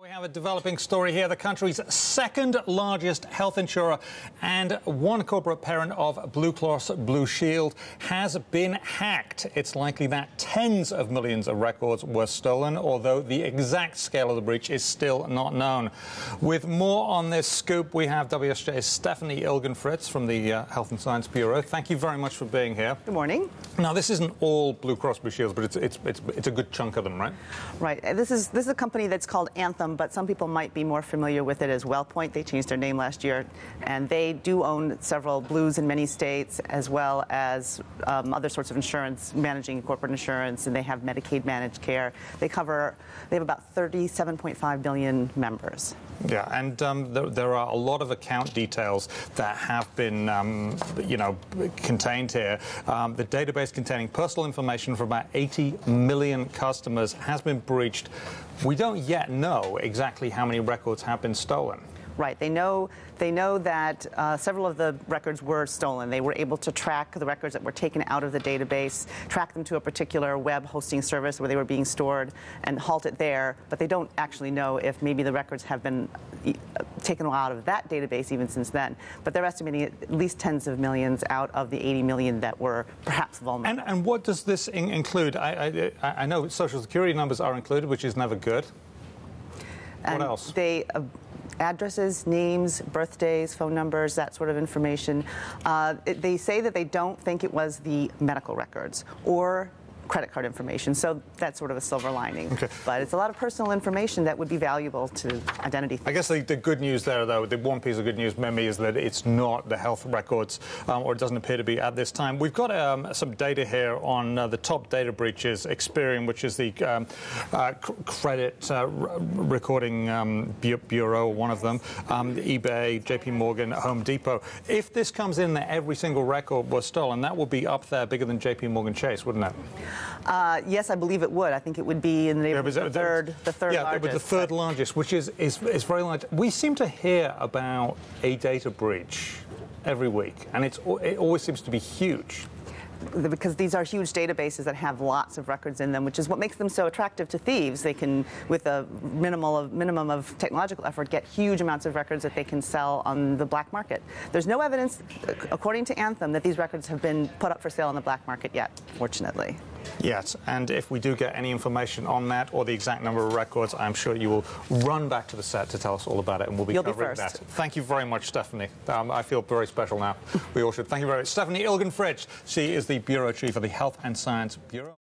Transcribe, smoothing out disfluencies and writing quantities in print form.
We have a developing story here. The country's second largest health insurer and one corporate parent of Blue Cross Blue Shield has been hacked. It's likely that tens of millions of records were stolen, although the exact scale of the breach is still not known. With more on this scoop, we have WSJ's Stephanie Ilgen-Fritz from the Health and Science Bureau. Thank you very much for being here. Good morning. Now, this isn't all Blue Cross Blue Shields, but it's a good chunk of them, right? Right. This is a company that's called Anthem, but some people might be more familiar with it as WellPoint. They changed their name last year, and they do own several Blues in many states, as well as other sorts of insurance, managing corporate insurance, and they have Medicaid managed care. They have about 37.5 million members. Yeah, and there are a lot of account details that have been, contained here. The database containing personal information for about 80 million customers has been breached. We don't yet know exactly how many records have been stolen. Right. They know that several of the records were stolen. They were able to track the records that were taken out of the database, track them to a particular web hosting service where they were being stored, and halt it there. But they don't actually know if maybe the records have been taken out of that database even since then. But they're estimating at least tens of millions out of the 80 million that were perhaps vulnerable. And what does this include? I know Social Security numbers are included, which is never good. What else? Addresses, names, birthdays, phone numbers, that sort of information. They say that they don't think it was the medical records or credit card information, so that's sort of a silver lining. Okay. But it's a lot of personal information that would be valuable to identity theft. I guess the good news there, though, the one piece of good news, Mimi, is that it's not the health records, or it doesn't appear to be at this time. We've got some data here on the top data breaches, Experian, which is the credit recording bureau, one of them, eBay, JP Morgan, Home Depot. If this comes in that every single record was stolen, that would be up there bigger than JP Morgan Chase, wouldn't it? Yes, I believe it would. I think it would be in the neighborhood of the third largest. Yeah, the third largest, which is very large. We seem to hear about a data breach every week, and it always seems to be huge. Because these are huge databases that have lots of records in them, which is what makes them so attractive to thieves. They can, with a minimum of technological effort, get huge amounts of records that they can sell on the black market. There's no evidence, according to Anthem, that these records have been put up for sale on the black market yet, fortunately. Yes, and if we do get any information on that or the exact number of records, I'm sure you will run back to the set to tell us all about it, and we'll be covering that. Thank you very much, Stephanie. I feel very special now. We all should. Thank you very much. Stephanie Ilgen-Fritz. She is the Bureau Chief of the Health and Science Bureau.